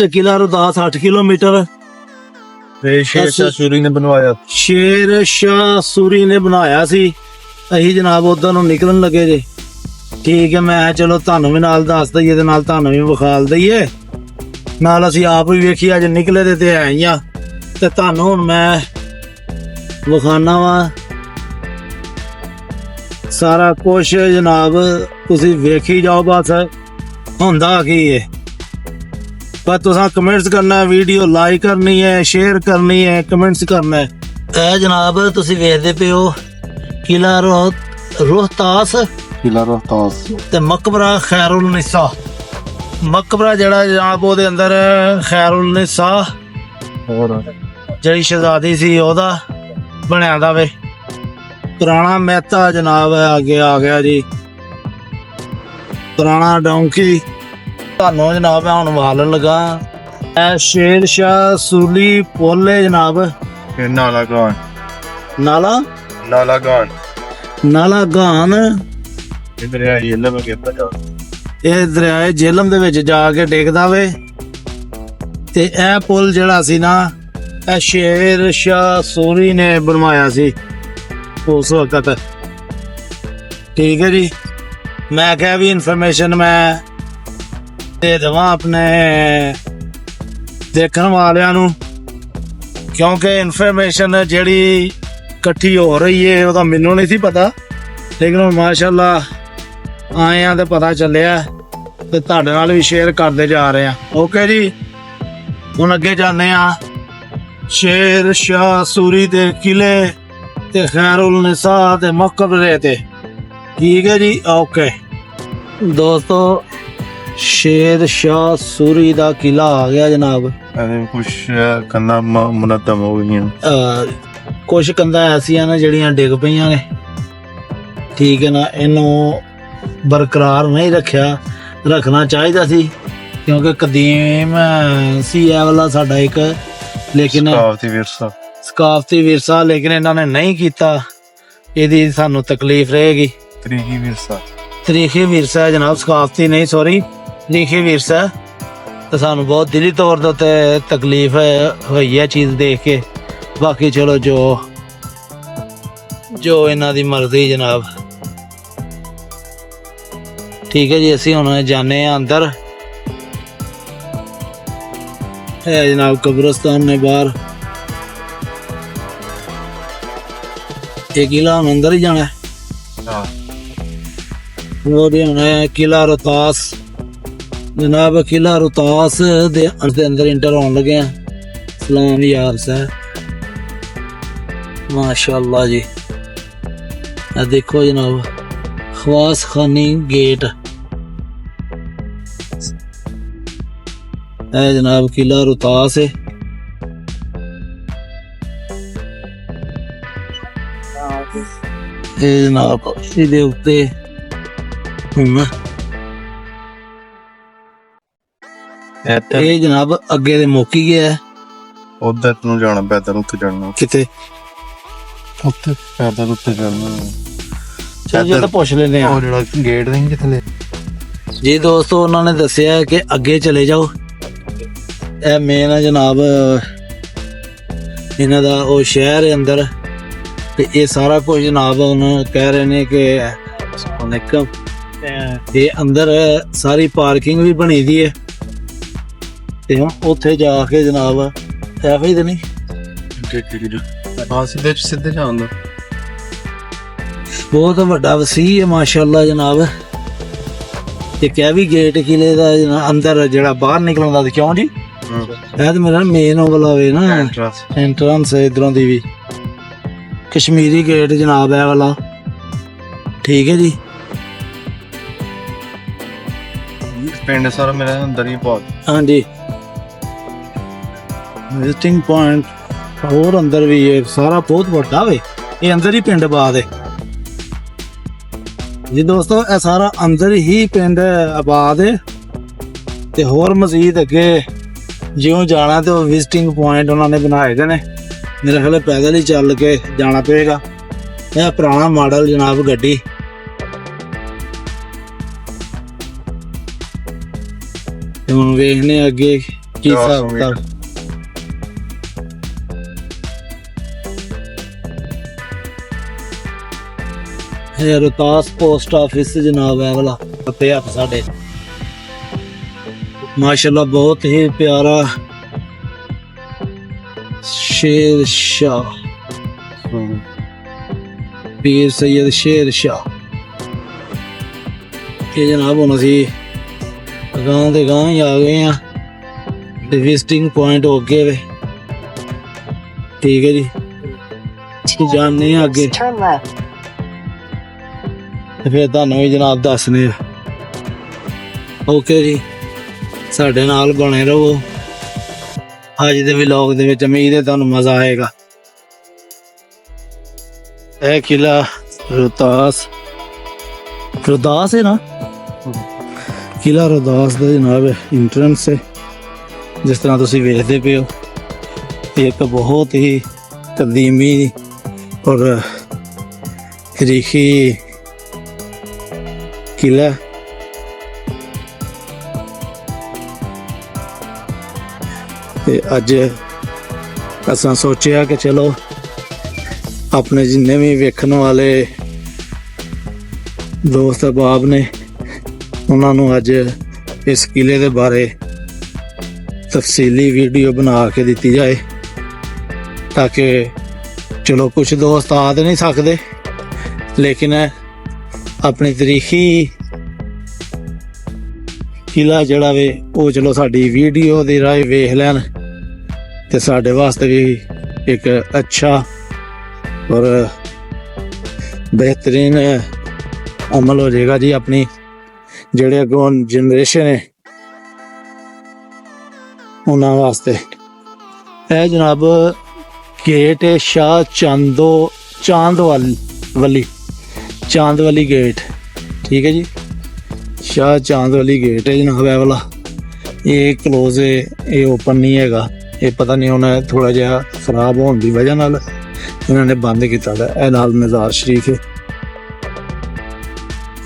ਤੇ ਕਿਲਾ ਰੋਹਤਾਸ 8 ਕਿਲੋਮੀਟਰ। ਸ਼ੇਰ ਸ਼ਾਹ ਸੂਰੀ ਨੇ ਬਣਵਾਇਆ। ਸ਼ੇਰ ਸ਼ਾਹ ਸੂਰੀ ਨੇ ਬਣਾਇਆ ਸੀ। ਅਸੀਂ ਜਨਾਬ ਉਧਰ ਨੂੰ ਨਿਕਲਣ ਲੱਗੇ ਜੇ। ਠੀਕ ਹੈ, ਮੈਂ ਚਲੋ ਤੁਹਾਨੂੰ ਵੀ ਨਾਲ ਦੱਸ ਦਈਏ ਤੇ ਨਾਲ ਤੁਹਾਨੂੰ ਵੀ ਵਿਖਾਲ ਦਈਏ, ਨਾਲ ਅਸੀਂ ਆਪ ਵੀ ਵੇਖੀ ਅੱਜ ਨਿਕਲੇ ਤੇ ਆਏ ਆ ਤੇ ਤੁਹਾਨੂੰ ਹੁਣ ਮੈਂ ਵਿਖਾਣਾ ਵਾ ਸਾਰਾ ਕੁਛ ਜਨਾਬ। ਤੁਸੀਂ ਵੇਖੀ ਜਾਓ ਬਸ ਹੁੰਦਾ ਕੀ ਹੈ। पर तुसा कमेंट्स करना, वीडियो लाइक करनी है, शेयर करनी है, कमेंट्स करना है। ए जनाब तुसी वेखदे पे हो किला रोहतास ते मकबरा खैरुल निसा। मकबरा जड़ा जनाब ओदे अंदर खैरुल निसा जड़ी शहजादी सी ओदा बनया दा वे पुराना मेहता जनाब आगे आ गया जी। पुराना डोंकी ਤੁਹਾਨੂੰ ਜਨਾਬ ਮੈਂ ਹੁਣ ਵਾਲਣ ਲੱਗਾ। ਇਹ ਸ਼ੇਰ ਸ਼ਾਹ ਸੂਰੀ ਪੁੱਲ ਹੈ ਜਨਾਬ। ਨਾਲਾ ਗਾਨ ਇਹ ਦਰਿਆ ਜੇਲਮ ਇਹ ਦਰਿਆ ਜੇਲਮ ਦੇ ਵਿੱਚ ਜਾ ਕੇ ਡਿੱਗਦਾ ਵੇ। ਤੇ ਇਹ ਪੁੱਲ ਜਿਹੜਾ ਸੀ ਨਾ ਇਹ ਸ਼ੇਰ ਸ਼ਾਹ ਸੂਰੀ ਨੇ ਬਣਵਾਇਆ ਸੀ ਉਸ ਵਕਤ। ਠੀਕ ਹੈ ਜੀ, ਮੈਂ ਕਿਹਾ ਵੀ ਇਨਫੋਰਮੇਸ਼ਨ ਮੈਂ ਦੇ ਦੇਵਾਂ ਆਪਣੇ ਦੇਖਣ ਵਾਲਿਆਂ ਨੂੰ, ਕਿਉਂਕਿ ਇਨਫੋਰਮੇਸ਼ਨ ਜਿਹੜੀ ਇਕੱਠੀ ਹੋ ਰਹੀ ਹੈ ਉਹਦਾ ਮੈਨੂੰ ਨਹੀਂ ਸੀ ਪਤਾ, ਲੇਕਿਨ ਹੁਣ ਮਾਸ਼ਾਅੱਲਾ ਆਏ ਆ ਤੇ ਪਤਾ ਚੱਲਿਆ ਤੇ ਤੁਹਾਡੇ ਨਾਲ ਵੀ ਸ਼ੇਅਰ ਕਰਦੇ ਜਾ ਰਹੇ ਆ। ਓਕੇ ਜੀ, ਹੁਣ ਅੱਗੇ ਜਾਂਦੇ ਆ ਸ਼ੇਰ ਸ਼ਾਹ ਸੂਰੀ ਦੇ ਕਿਲੇ ਤੇ ਖੈਰੁਲ ਨਿਸਾ ਤੇ ਮਕਬਰੇ ਤੇ। ਠੀਕ ਹੈ ਜੀ, ਓਕੇ ਦੋਸਤੋ शेर शाह सूरी दा किला आ गया जनाब। कुछ कंधा मुनद्दम हो गई, कुछ कंधा ऐसियां ने जड़ियां डिग पईयां ने। ठीक है ना, इनू बरकरार नहीं रखना चाहिए सी, क्योंकि कदीम सी ए वाला साडा एक लेकिन सकाफती विरसा, लेकिन इन्होंने नहीं किया। इहदी सानू तकलीफ रहेगी। तरीखी विरसा है जनाब, सकाफती नहीं, सॉरी तरीखी विरसा। तो सानू बहुत दिली तौर ते तकलीफ हुई है चीज़ देख के। बाकी चलो जो इन्हां दी मर्जी जनाब। ठीक है जी, असी हुण जाने अंदर है जनाब। कब्रिस्तान ने बाहर ये किला हम अंदर ही जाना है। वो किला रोहतास जनाब, किला रोहतास दे अंदर इंटर होने लगे हैं। सलाम यार साहब, माशाअल्लाह जी। देखो जनाब खवास खानी गेट है जनाब, किला रोहतास है। जनाब इहदे उत्ते ਇਹ ਜਨਾਬ ਅੱਗੇ ਦੇ ਮੁੱਕੀ ਗਿਆ। ਉਧਰ ਨੂੰ ਜਾਣਾ ਪੈਦਲ, ਉੱਤੇ ਜਾਣਾ ਕਿਤੇ ਉੱਤੇ ਪੈਦਲ ਉੱਤੇ ਜਾਣਾ। ਚਲ ਜੀ ਤਾਂ ਪੁੱਛ ਲੈਂਦੇ ਆ ਉਹ ਜਿਹੜਾ ਗੇਟ ਨਹੀਂ ਜਿੱਥੇ ਜੀ ਦੋਸਤੋ ਉਹਨਾਂ ਨੇ ਦੱਸਿਆ ਕਿ ਅੱਗੇ ਚਲੇ ਜਾਓ। ਇਹ ਮੇਨ ਹੈ ਜਨਾਬ ਇਹਨਾਂ ਦਾ ਉਹ ਸ਼ਹਿਰ ਹੈ ਅੰਦਰ, ਤੇ ਇਹ ਸਾਰਾ ਕੁਝ ਜਨਾਬ ਹੁਣ ਕਹਿ ਰਹੇ ਨੇ ਕਿ ਇਹ ਅੰਦਰ ਸਾਰੀ ਪਾਰਕਿੰਗ ਵੀ ਬਣੀ ਦੀ ਹੈ। ਤੇ ਹੁਣ ਉੱਥੇ ਜਾ ਕੇ ਜਨਾਬ ਐਵੇਂ ਹੀ ਤੇ ਨਹੀਂ ਸਿੱਧੇ ਜਾਣ ਦਾ ਬਹੁਤ ਵੱਡਾ ਵਸੀਹ ਹੈ ਮਾਸ਼ਾਅੱਲਾ ਜਨਾਬ। ਤੇ ਕਹਿ ਵੀ ਗੇਟ ਕਿਲੇ ਦਾ ਅੰਦਰ ਜਿਹੜਾ ਬਾਹਰ ਨਿਕਲਣ ਦਾ ਕਿਉਂ ਜੀ, ਇਹ ਤਾਂ ਮੇਰਾ ਮੇਨ ਉਹ ਵਾਲਾ ਵੇ ਨਾ ਐਂਟਰੈਂਸ ਇਧਰੋਂ ਦੀ ਵੀ ਕਸ਼ਮੀਰੀ ਗੇਟ ਜਨਾਬ ਇਹ ਵਾਲਾ। ਠੀਕ ਹੈ ਜੀ, ਪਿੰਡ ਸਾਰਾ ਮੇਰਾ ਅੰਦਰ ਹੀ ਬਹੁਤ। ਹਾਂਜੀ, ਵਿਜ਼ਿਟਿੰਗ ਪੁਆਇੰਟ ਹੋਰ ਅੰਦਰ ਵੀ ਹੈ ਸਾਰਾ ਬਹੁਤ ਵੱਡਾ ਵੇ। ਇਹ ਅੰਦਰ ਹੀ ਪਿੰਡ ਆਬਾਦ ਹੈ ਜੀ ਦੋਸਤੋ, ਇਹ ਸਾਰਾ ਅੰਦਰ ਹੀ ਪਿੰਡ ਆਬਾਦ ਹੈ। ਤੇ ਹੋਰ ਮਜ਼ੀਦ ਅੱਗੇ ਜਿਉਂ ਜਾਣਾ ਤੇ ਉਹ ਵਿਜ਼ਿਟਿੰਗ ਪੁਆਇੰਟ ਉਹਨਾਂ ਨੇ ਬਣਾਏ ਦੇ ਨੇ। ਮੇਰੇ ਖਿਆਲ ਪੈਦਲ ਹੀ ਚੱਲ ਕੇ ਜਾਣਾ ਪਏਗਾ। ਇਹ ਪੁਰਾਣਾ ਮਾਡਲ ਜਨਾਬ ਗੱਡੀ। ਹੁਣ ਵੇਖਨੇ ਅੱਗੇ ਕੀ 400 ਹਿਸਾਬ ਮੀਟਰ। ਕਿਤਾਬ? ਇਹ ਰੋਹਤਾਸ ਪੋਸਟ ਆਫਿਸ ਜਨਾਬ ਹੈ ਵਾਲਾ ਪੱਤੇ ਹੱਥ ਸਾਡੇ ਮਾਸ਼ਾਅੱਲਾ ਬਹੁਤ ਹੀ ਪਿਆਰਾ शेर शाह पीर सैयद शेर शाह ये जनाब ਹੁਣ ਅਸੀਂ ਗਾਂ ਦੇ ਗਾਂ ਹੀ ਆ ਗਏ ਆ ਤੇ ਵਿਜ਼ਿਟਿੰਗ ਪੁਆਇੰਟ ਹੋ ਗਏ ਵੇ ਠੀਕ ਹੈ ਜੀ ਜਾਣਦੇ ਆ ਅੱਗੇ Turn left. ਤੇ ਫਿਰ ਤੁਹਾਨੂੰ ਵੀ ਜਨਾਬ ਦੱਸਨੇ ਆ ਓਕੇ ਜੀ ਸਾਡੇ ਨਾਲ ਬਣੇ ਰਹੋ ਅੱਜ ਦੇ ਵਲੌਗ ਦੇ ਵਿੱਚ ਉਮੀਦ ਹੈ ਤੁਹਾਨੂੰ ਮਜ਼ਾ ਆਏਗਾ ਇਹ ਕਿਲਾ ਰੋਹਤਾਸ ਹੈ ਨਾ ਕਿਲਾ ਰੋਹਤਾਸ ਦਾ ਜਨਾਬ ਇੰਟਰੈਂਸ ਹੈ ਜਿਸ ਤਰ੍ਹਾਂ ਤੁਸੀਂ ਵੇਖਦੇ ਪਏ ਹੋ ਇਹ ਇੱਕ ਬਹੁਤ ਹੀ ਕਦੀਮੀ ਔਰ ਤਾਰੀਖੀ ਕਿਲਾ ਤੇ ਅੱਜ ਅਸਾਂ ਸੋਚਿਆ ਕਿ ਚਲੋ ਆਪਣੇ ਜਿੰਨੇ ਵੀ ਵੇਖਣ ਵਾਲੇ ਦੋਸਤ ਅਹਿਬਾਬ ਨੇ ਉਹਨਾਂ ਨੂੰ ਅੱਜ ਇਸ ਕਿਲੇ ਦੇ ਬਾਰੇ ਤਫਸੀਲੀ ਵੀਡੀਓ ਬਣਾ ਕੇ ਦਿੱਤੀ ਜਾਏ ਤਾਂ ਕਿ ਚਲੋ ਕੁਝ ਦੋਸਤ ਆ ਤਾਂ ਨਹੀਂ ਸਕਦੇ ਲੇਕਿਨ ਆਪਣੀ ਤਾਰੀਖੀ ਕਿਲਾ ਜਿਹੜਾ ਵੇ ਉਹ ਚਲੋ ਸਾਡੀ ਵੀਡੀਓ ਦੀ ਰਾਹੀਂ ਵੇਖ ਲੈਣ ਤੇ ਸਾਡੇ ਵਾਸਤੇ ਵੀ ਇੱਕ ਅੱਛਾ ਔਰ ਬਿਹਤਰੀਨ ਅਮਲ ਹੋ ਜਾਏਗਾ ਜੀ ਆਪਣੀ ਜਿਹੜੇ ਅੱਗੋਂ ਜਨਰੇਸ਼ਨ ਹੈ ਉਹਨਾਂ ਵਾਸਤੇ ਇਹ ਜਨਾਬ ਗੇਟ ਹੈ ਸ਼ਾਹ ਚਾਂਦਵਾਲੀ ਗੇਟ ਠੀਕ ਹੈ ਜੀ शाह चांद वाली गेट है जनाब है वाला ये क्लोज है ये ओपन नहीं हैगा ये पता नहीं होना थोड़ा जिहा खराब होने की वजह नाल इन्होंने बंद किया है नाल मज़ार शरीफ है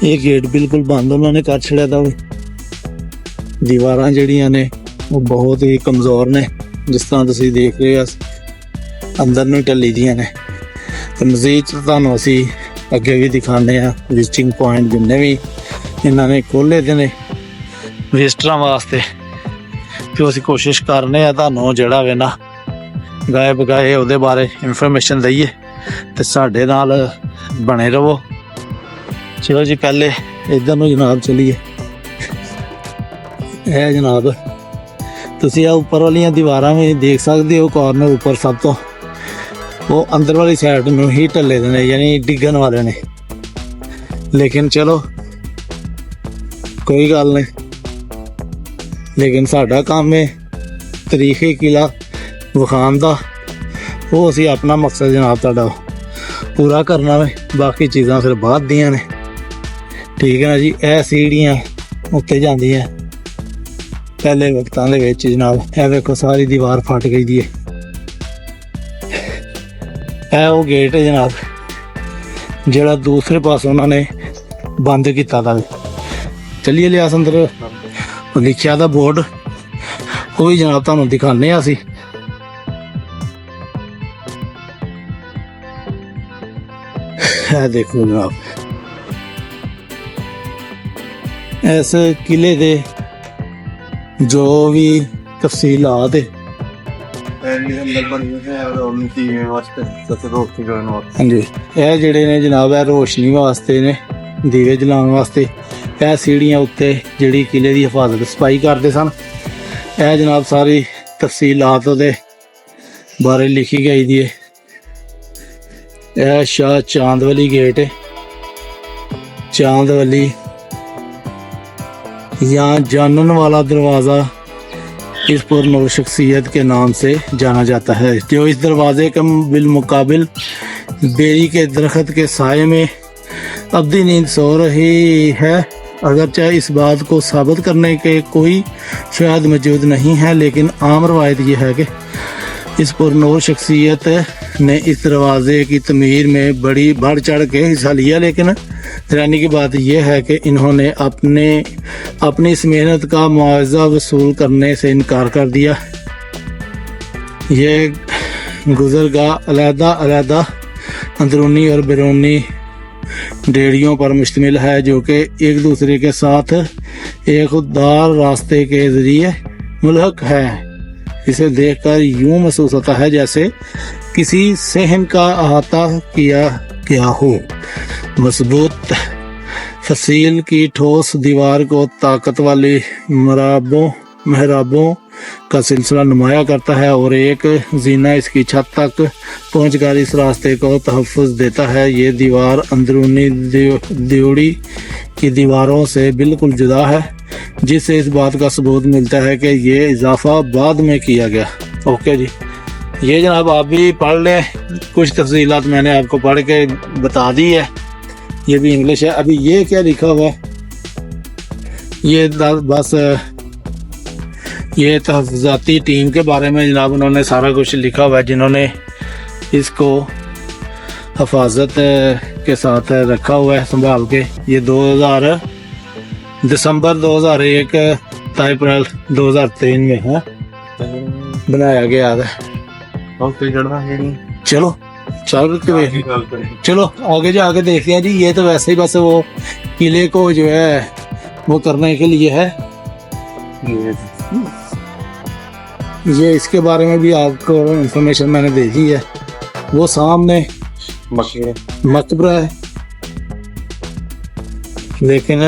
ये गेट बिल्कुल बंद उन्होंने कर छड़िया था दीवारां जड़ियां ने वो बहुत ही कमज़ोर ने जिस तरह तुसीं देख रहे हो अंदर नूं ढली दियां ने ते मज़ीद तुहानूं असीं अगे भी दिखाने विजिटिंग पॉइंट जिन्ने भी ਇਹਨਾਂ ਨੇ ਖੋਲੇ ਦੇ ਨੇ ਵਿਜ਼ਟਰਾਂ ਵਾਸਤੇ ਤੇ ਅਸੀਂ ਕੋਸ਼ਿਸ਼ ਕਰਨੇ ਆ ਤੁਹਾਨੂੰ ਜਿਹੜਾ ਵੇ ਨਾ ਗਾਏ ਬਗਾਏ ਉਹਦੇ ਬਾਰੇ ਇਨਫੋਰਮੇਸ਼ਨ ਦਈਏ ਤੇ ਸਾਡੇ ਨਾਲ ਬਣੇ ਰਹੋ ਚਲੋ ਜੀ ਪਹਿਲੇ ਇਧਰ ਨੂੰ ਜਨਾਬ ਚਲੀਏ ਇਹ ਜਨਾਬ ਤੁਸੀਂ ਆ ਉੱਪਰ ਵਾਲੀਆਂ ਦੀਵਾਰਾਂ ਵੀ ਦੇਖ ਸਕਦੇ ਹੋ ਕਾਰਨਰ ਉੱਪਰ ਸਭ ਤੋਂ ਉਹ ਅੰਦਰ ਵਾਲੀ ਸਾਈਡ ਨੂੰ ਹੀ ਢੱਲੇ ਦੇ ਨੇ ਯਾਨੀ ਡਿੱਗਣ ਵਾਲੇ ਨੇ ਲੇਕਿਨ ਚਲੋ कोई गल नहीं लेकिन साडा काम है तारीखी किला विखाण दा वो असी अपना मकसद जनाब तुहाडा पूरा करना वे बाकी चीज़ां फिर बाद दियां ने ठीक है ना जी यह सीढ़ियाँ उत्ते जांदियां पहले वक्तां दे विच जनाब यह देखो सारी दीवार फट गई दी है यह वो गेट है जनाब जिहड़ा दूसरे पास उन्होंने बंद किया था चलिए लिया अंदर लिखिया था बोर्ड वो भी जनाब तुहानूं दिखाने असी देखो जनाब इस किले दे जो भी तफसीलात है हाँ जी यह जेडे ने जनाब है रोशनी वास्ते ने दीवे जलाने वास्ते ਇਹ ਸੀੜੀਆਂ ਉੱਤੇ ਜਿਹੜੀ ਕਿਲੇ ਦੀ ਹਿਫਾਜ਼ਤ ਸਫਾਈ ਕਰਦੇ ਸਨ ਇਹ ਜਨਾਬ ਸਾਰੀ ਤਫਸੀਲਾਤ ਉਹਦੇ ਬਾਰੇ ਲਿਖੀ ਗਈ ਦੀ ਹੈ ਇਹ ਸ਼ਾਹ ਚਾਂਦਵਾਲੀ गेट है चांदवाली यहाँ जानन वाला दरवाज़ा इस पुरनूर शख्सियत के नाम से जाना जाता है जो इस दरवाजे के बिलमुकाबिल बेरी के दरख्त के साए में अब्दी नींद सो रही है अगरचे इस बात को साबित करने के कोई शायद मौजूद नहीं है लेकिन आम रवायत यह है कि इस पुरनूर शख्सियत ने इस दरवाज़े की तमीर में बड़ी बढ़ चढ़ के हिस्सा लिया लेकिन हैरानी की बात यह है कि इन्होंने अपनी इस मेहनत का मुआवजा वसूल करने से इनकार कर दिया। ये गुज़रगाह अलहदा अंदरूनी और बैरूनी डेड़ियों पर मुश्तमिल है, जो कि एक दूसरे के साथ एक खुददार रास्ते के ज़रिए मुल्हक है। इसे देखकर यूं महसूस होता है जैसे किसी सहन का अहाता किया गया हो। मजबूत फसील की ठोस दीवार को ताकत वाली महराबों का सिलसिला नुमाया करता है और एक जीना इसकी छत तक पहुंचकर इस रास्ते को तहफ़्फ़ुज़ देता है। ये दीवार अंदरूनी ड्योढ़ी की दीवारों से बिल्कुल जुदा है, जिससे इस बात का सबूत मिलता है कि ये इजाफा बाद में किया गया। ओके जी, ये जनाब आप भी पढ़ लें, कुछ तफसीलात मैंने आपको पढ़ के बता दी है, ये भी इंग्लिश है। अभी ये क्या लिखा हुआ है, ये बस ये तहफ़्फ़ुज़ाती टीम के बारे में जनाब उन्होंने सारा कुछ लिखा हुआ है, जिन्होंने इसको हफाजत के साथ रखा हुआ है संभाल के। ये दिसंबर 2001 अप्रैल 2003 में है बनाया गया है। चलो चलो आगे जाके देखते हैं जी। ये तो वैसे ही बस वो किले को जो है वो करने के लिए है। ये इसके बारे में भी आपको इंफॉर्मेशन मैंने दे दी है। वो सामने मकबरा है, लेकिन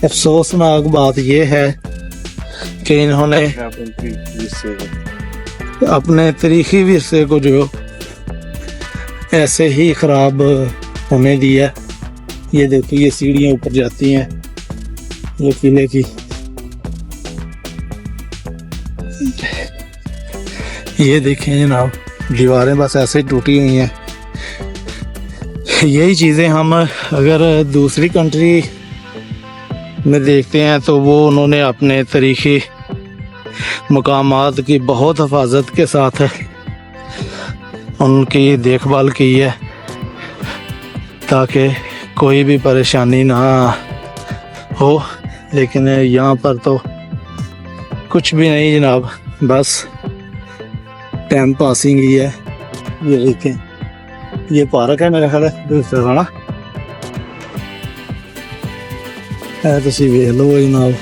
अफसोसनाक बात यह है कि इन्होंने अपने तारीखी विरसे को जो ऐसे ही ख़राब होने दिया। ये देखिए, ये सीढ़ियाँ ऊपर जाती हैं ये किले की। ये देखें जनाब, दीवारें बस ऐसे ही टूटी हुई हैं। यही चीज़ें हम अगर दूसरी कंट्री में देखते हैं तो वो उन्होंने अपने तारीखी मकामात की बहुत हिफाजत के साथ उनकी देखभाल की है, ताकि कोई भी परेशानी ना हो। लेकिन यहाँ पर तो कुछ भी नहीं जनाब, बस टाइम पासिंग ही है। ये देखें, ये पार्क है मेरा ख्याल है दूसरा ना है, तुसी वेख लो जनाब,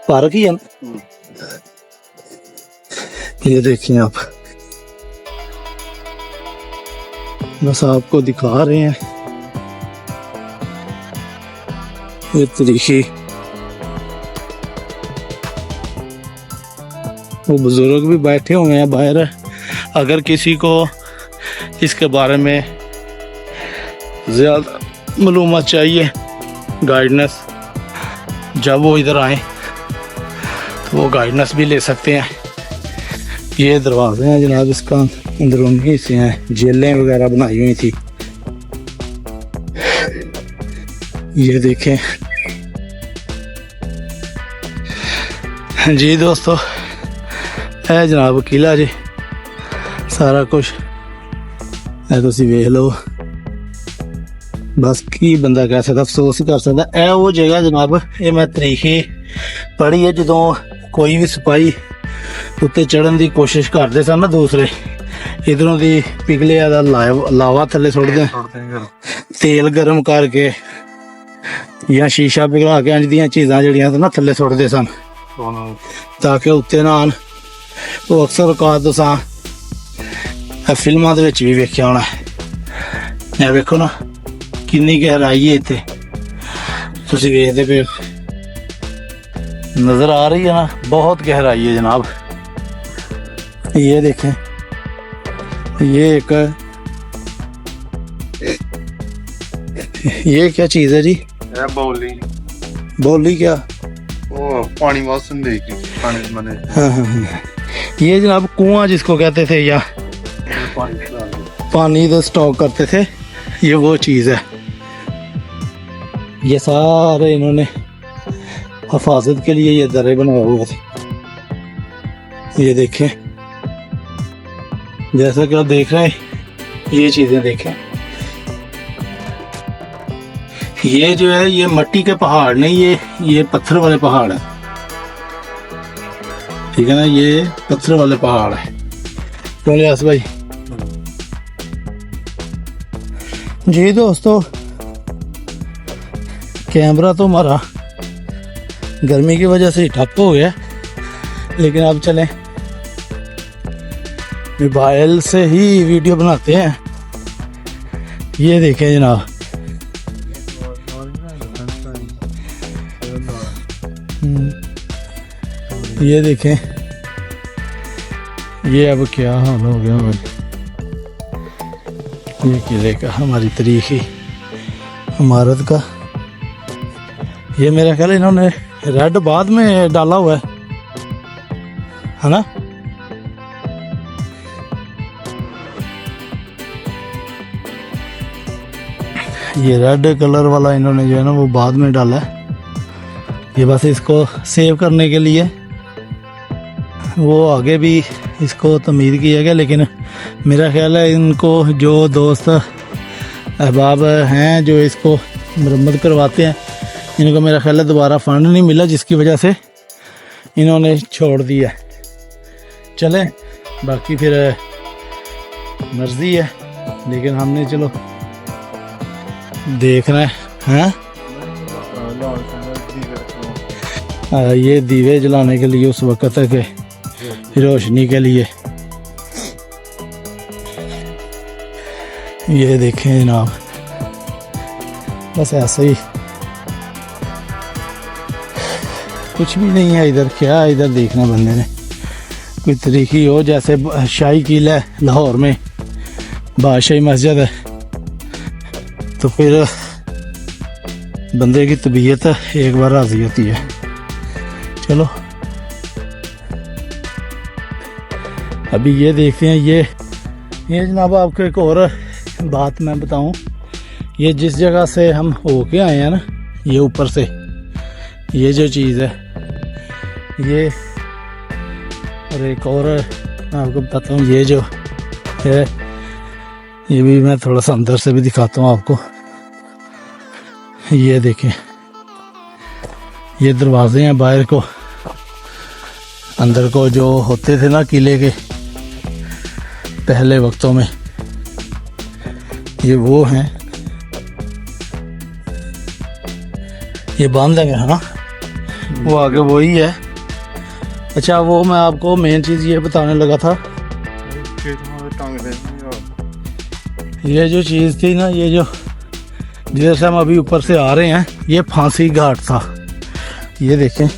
पार्क ही है। ये देखिए आप, बस आपको दिखा रहे हैं ये तरीके। वो बुजुर्ग भी बैठे हुए हैं बाहर। अगर किसी को इसके बारे में ज़्यादा मालूमात चाहिए, गाइडेंस, जब वो इधर आए तो वो गाइडेंस भी ले सकते हैं। ये दरवाजे हैं जनाब, इसका अंदरूनी हिस्से हैं, जेलें वगैरह बनाई हुई थी। ये देखें जी दोस्तों, है जनाब किला जी, सारा कुछ है, तुसी वेख लो। बस की बंदा कह सकता, अफसोस ही कर सकता। है वो जगह जनाब, ये मैं तरीखी पढ़ी है, जो कोई भी सिपाही उत्ते चढ़न की कोशिश करते सन ना दूसरे, इधरों की पिघले दा लावा थले सुटते, तेल गर्म करके या शीशा पिघला के इंज दियां चीज़ां जड़ियां ना थले सुटते सन ताकि उत्ते ना आन। वो अक्सर औकात तुसां फिल्मां दे विच भी वेखिया होना। ये वेखो ना किन्नी गहराई है इत्थे, तुसीं वेखदे पे नज़र आ रही है ना, बहुत गहराई है जनाब। ये देखें, ये एक ये क्या चीज़ है जी? बोली क्या? वो पानी वासन देगी, पानी मने। हाँ। ये जनाब कुआं जिसको कहते थे, या पानी तो स्टॉक करते थे, ये वो चीज़ है। ये सारे इन्होंने हिफाजत के लिए ये दरे बनाए हुए थे। ये देखें, जैसा कि आप देख रहे हैं, ये चीज़ें देखें, ये जो है ये मट्टी के पहाड़ नहीं, ये पत्थर वाले पहाड़ है, ठीक है ना, ये पत्थर वाले पहाड़ है। तो लियास भाई जी दोस्तों, कैमरा तो हमारा गर्मी की वजह से ठप हो गया, लेकिन अब चलें मोबाइल से ही वीडियो बनाते हैं। ये देखें जनाब, ये देखें, ये अब क्या हाल हो गया भाई, ये किले का हमारी तारीखी इमारत का। ये मेरा ख्याल इन्होंने रेड बाद में डाला हुआ है ना। ये रेड कलर वाला इन्होंने जो है ना वो बाद में डाला है, ये बस इसको सेव करने के लिए। वो आगे भी इसको तमीर किया गया, लेकिन मेरा ख्याल है इनको जो दोस्त अहबाब हैं जो इसको मरम्मत करवाते हैं, इनको मेरा ख्याल है दोबारा फंड नहीं मिला, जिसकी वजह से इन्होंने छोड़ दिया। चलें बाकी फिर मर्जी है, लेकिन हमने चलो देखना है। ये दीवे जलाने के लिए उस वक्त तक रोशनी के लिए। ये देखें जनाब, बस ऐसे ही, कुछ भी नहीं है इधर। क्या इधर देखना बंदे ने, कोई तरीकी हो, जैसे शाही किला है लाहौर में, बादशाही मस्जिद है, तो फिर बंदे की तबीयत एक बार राजी होती है। चलो अभी ये देखते हैं। ये जनाब आपको एक और बात मैं बताऊं, ये जिस जगह से हम होके आए हैं ना, ये ऊपर से ये जो चीज़ है ये, और एक और मैं आपको बताता हूँ, ये जो है ये भी मैं थोड़ा सा अंदर से भी दिखाता हूँ आपको। ये देखें, ये दरवाजे हैं बाहर को, अंदर को जो होते थे ना किले के पहले वक्तों में, ये वो हैं, ये बंद है हाँ, वो आगे वही है। अच्छा वो मैं आपको मेन चीज़ ये बताने लगा था, ये जो चीज़ थी ना, ये जो जिधर से हम अभी ऊपर से आ रहे हैं, ये फांसी घाट था। ये देखें,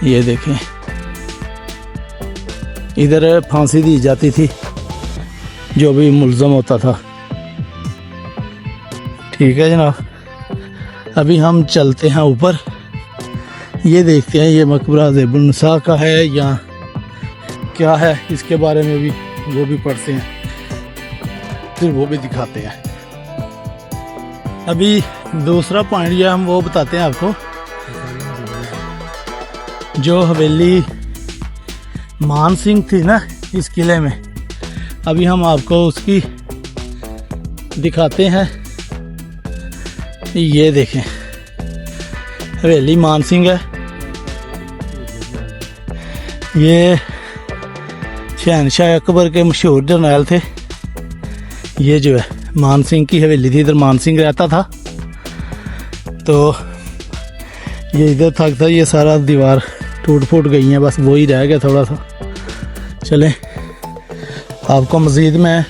ये देखें, इधर फांसी दी जाती थी जो भी मुल्ज़म होता था। ठीक है जनाब, अभी हम चलते हैं ऊपर, ये देखते हैं ये मकबरा ज़ैबुन निसा का है या क्या है, इसके बारे में भी वो भी पढ़ते हैं, फिर वो भी दिखाते हैं। अभी दूसरा पॉइंट ये हम वो बताते हैं आपको, जो हवेली मान सिंह थी ना इस किले में, अभी हम आपको उसकी दिखाते हैं। ये देखें, हवेली मान सिंह है, ये शहनशाह अकबर के मशहूर जर्नैल थे। ये जो है मान सिंह की हवेली थी, इधर मान सिंह रहता था, तो ये इधर तक था, ये सारा दीवार टूट फूट गई है, बस वही रह गया थोड़ा सा। चलें आपको मज़ीद मैं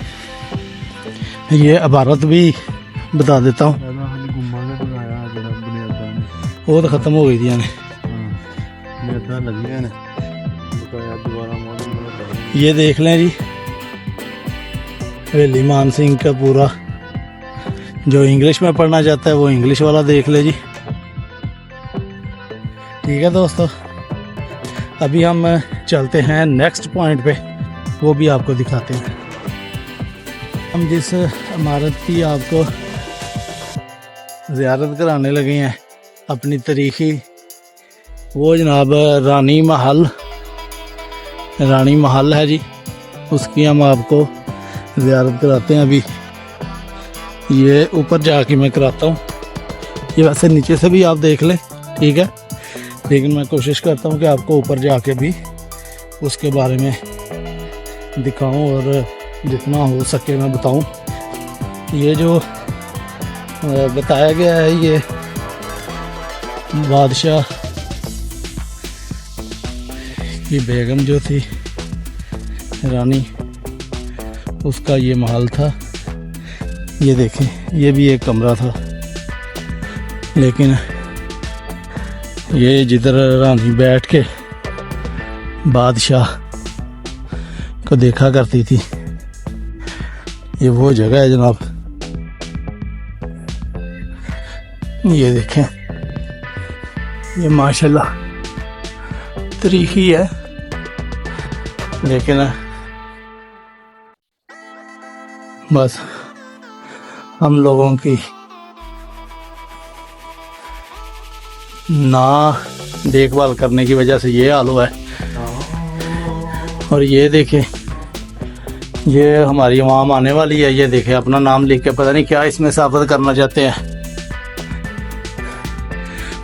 ये इबारत भी बता देता हूँ। वो तो ख़त्म हो गई थी यानी, ये देख लें जी हवेली मान सिंह का पूरा, जो इंग्लिश में पढ़ना चाहता है वो इंग्लिश वाला देख ले जी। ठीक है दोस्तों, अभी हम चलते हैं नेक्स्ट पॉइंट पे, वो भी आपको दिखाते हैं। हम जिस इमारत की आपको ज़ियारत कराने लगे हैं अपनी तारीखी, वो जनाब रानी महल है जी, उसकी हम आपको ज़ियारत कराते हैं। अभी ये ऊपर जाके मैं कराता हूँ। ये वैसे नीचे से भी आप देख लें, ठीक है, लेकिन मैं कोशिश करता हूँ कि आपको ऊपर जाके भी उसके बारे में दिखाऊं और जितना हो सके मैं बताऊं। ये जो बताया गया है, ये बादशाह की बेगम जो थी रानी, उसका ये महल था। ये देखें, ये भी एक कमरा था, लेकिन ये जिधर रानी बैठ के बादशाह को देखा करती थी, ये वो जगह है जनाब। ये देखें, ये माशाल्लाह तरीखी है, लेकिन बस हम लोगों की ना देखभाल करने की वजह से ये हाल हुआ है। और ये देखें, ये हमारी आवाम आने वाली है। ये देखें, अपना नाम लिख के पता नहीं क्या इसमें साबित करना चाहते हैं।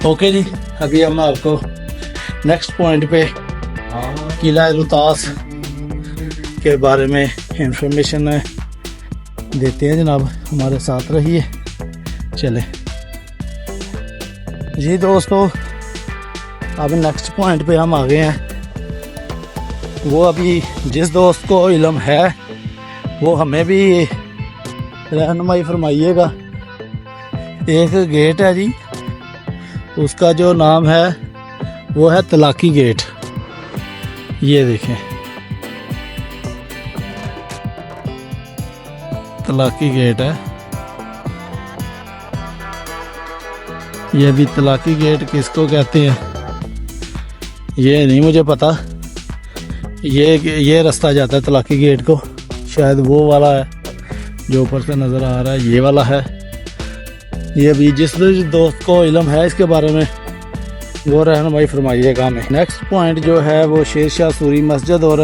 ओके जी, अभी हम आपको नेक्स्ट पॉइंट पे किला रुतास के बारे में इंफॉर्मेशन देते हैं जनाब। हमारे साथ रहिए। चले जी दोस्तों, अब नेक्स्ट पॉइंट पे हम आ गए हैं। वो अभी जिस दोस्त को इल्म है वो हमें भी रहनुमाई फरमाइएगा। एक गेट है जी, उसका जो नाम है वो है तलाकी गेट। ये देखें, तलाकी गेट है। ये भी तलाकी गेट किसको कहते हैं ये नहीं मुझे पता। ये रास्ता जाता है तलाकी गेट को, शायद वो वाला है जो ऊपर से नज़र आ रहा है, ये वाला है। ये भी जिस दोस्त को इल्म है इसके बारे में वो रहनुमाई फरमाइएगा हमें। नेक्स्ट पॉइंट जो है वो शेर शाह सूरी मस्जिद और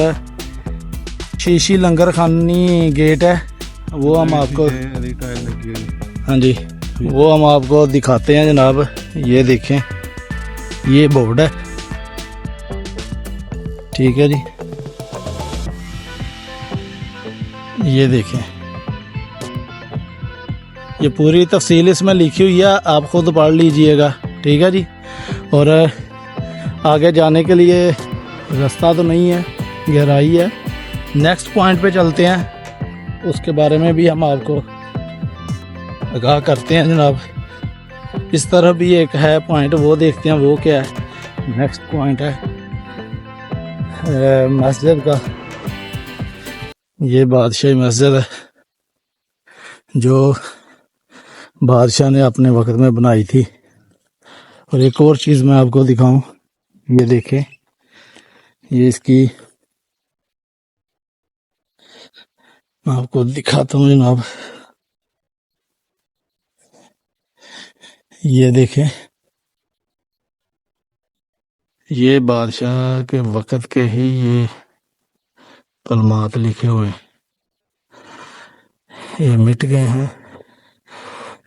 शीशी लंगर खानी गेट है। वो हम आपको, हाँ जी, वो हम आपको दिखाते हैं जनाब। ये देखें, ये बोर्ड है, ठीक है जी। ये देखें, ये पूरी तफसील इसमें लिखी हुई है, आप खुद पढ़ लीजिएगा, ठीक है जी। और आगे जाने के लिए रास्ता तो नहीं है, गहराई है। नेक्स्ट पॉइंट पे चलते हैं, उसके बारे में भी हम आपको आगाह करते हैं जनाब। इस तरह भी एक है पॉइंट, वो देखते हैं वो क्या है। नेक्स्ट पॉइंट है मस्जिद का। ये बादशाही मस्जिद है जो बादशाह ने अपने वक्त में बनाई थी। और एक और चीज़ मैं आपको दिखाऊं, ये देखें, ये इसकी मैं आपको दिखाता हूँ जनाब। ये देखें, ये बादशाह के वक्त के ही ये कलमात लिखे हुए, ये मिट गए हैं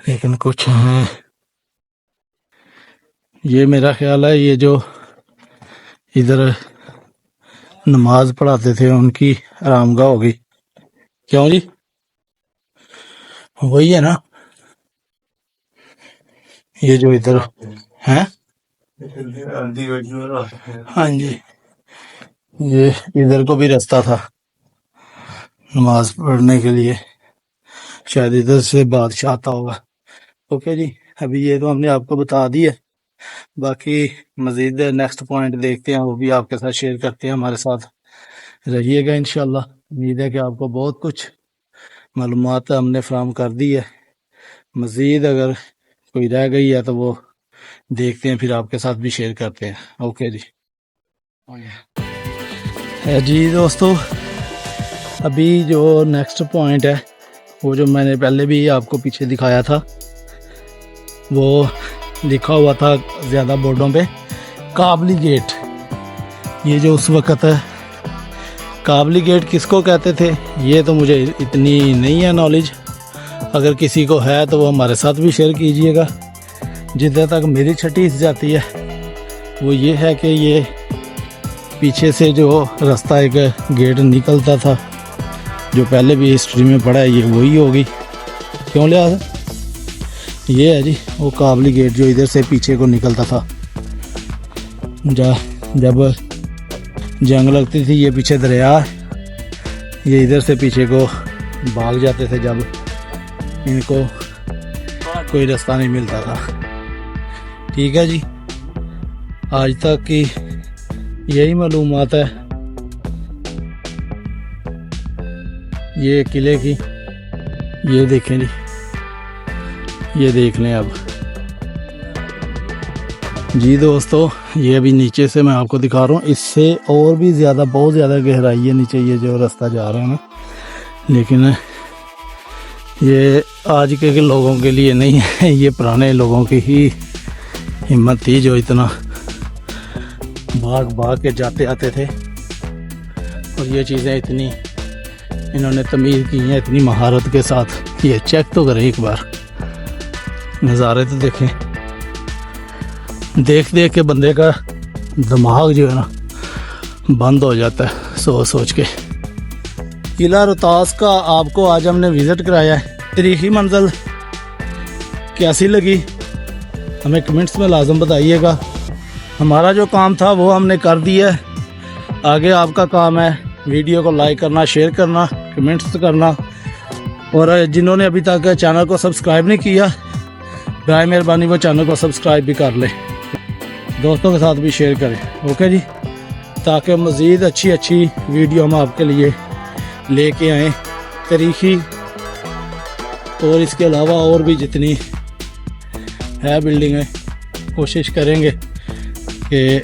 लेकिन कुछ हैं। ये मेरा ख्याल है ये जो इधर नमाज पढ़ाते थे उनकी आरामगाह होगी। क्यों जी, वही है ना, ये जो इधर है। हाँ जी, ये इधर को भी रास्ता था नमाज पढ़ने के लिए, शायद इधर से बादशाह आता होगा। ओके जी, अभी ये तो हमने आपको बता दी है, बाकी मज़ीद नेक्स्ट पॉइंट देखते हैं, वो भी आपके साथ शेयर करते हैं। हमारे साथ रहिएगा इंशाल्लाह। उम्मीद है कि आपको बहुत कुछ मालूमात हमने फराहम कर दी है। मज़ीद अगर कोई रह गई है तो वो देखते हैं, फिर आपके साथ भी शेयर करते हैं। ओके जी। जी दोस्तों, अभी जो नेक्स्ट पॉइंट है वो जो मैंने पहले भी आपको पीछे दिखाया था, वो लिखा हुआ था ज़्यादा बोर्डों पे काबली गेट। ये जो उस वक़्त काबली गेट किसको कहते थे ये तो मुझे इतनी नहीं है नॉलेज, अगर किसी को है तो वो हमारे साथ भी शेयर कीजिएगा। जिधर तक मेरी छठी जाती है वो ये है कि ये पीछे से जो रास्ता एक गेट निकलता था, जो पहले भी हिस्ट्री में पढ़ा है, ये वही होगी। क्यों लिया था? ये है जी वो काबली गेट जो इधर से पीछे को निकलता था। जब जंग लगती थी, ये पीछे दरिया है, ये इधर से पीछे को भाग जाते थे जब इनको कोई रास्ता नहीं मिलता था। ठीक है जी, आज तक की यही मालूमात है ये किले की। ये देखें जी, ये देख लें अब जी दोस्तों। ये अभी नीचे से मैं आपको दिखा रहा हूँ, इससे और भी ज़्यादा, बहुत ज़्यादा गहराई है नीचे ये जो रास्ता जा रहा है ना। लेकिन ये आज के लोगों के लिए नहीं है, ये पुराने लोगों की ही हिम्मत थी जो इतना भाग भाग के जाते आते थे। और ये चीज़ें इतनी इन्होंने तमीज़ की हैं, इतनी महारत के साथ। ये चेक तो करें एक बार, नज़ारे तो देखें। देख देख के बंदे का दिमाग जो है ना बंद हो जाता है सोच सोच के। किला रोहतास का आपको आज हमने विज़िट कराया है। तारीखी मंजिल कैसी लगी हमें कमेंट्स में लाजम बताइएगा। हमारा जो काम था वो हमने कर दिया है, आगे आपका काम है वीडियो को लाइक करना, शेयर करना, कमेंट्स करना। और जिन्होंने अभी तक चैनल को सब्सक्राइब नहीं किया, बराए मेहरबानी वो चैनल को सब्सक्राइब भी कर ले, दोस्तों के साथ भी शेयर करें। ओके जी, ताकि मज़ीद अच्छी अच्छी वीडियो हम आपके लिए लेके आएँ तारीखी। और इसके अलावा और भी जितनी है बिल्डिंग है, कोशिश करेंगे कि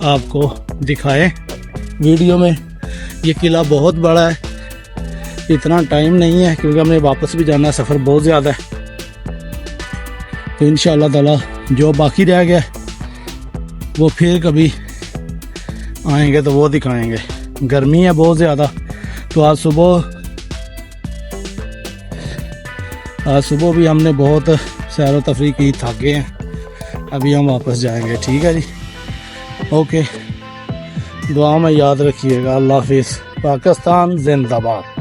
आपको दिखाएं वीडियो में। ये किला बहुत बड़ा है, इतना टाइम नहीं है क्योंकि हमें वापस भी जाना है, सफ़र बहुत ज़्यादा है। तो इंशाअल्लाह ताला जो बाकी रह गया वो फिर कभी आएंगे तो वो दिखाएंगे। गर्मी है बहुत ज़्यादा, तो आज सुबह भी हमने बहुत सैर व तफरीह की, थक गए हैं। अभी हम वापस जाएंगे। ठीक है जी, ओके। दुआ में याद रखिएगा। अल्लाह हाफिज़। पाकिस्तान जिंदाबाद।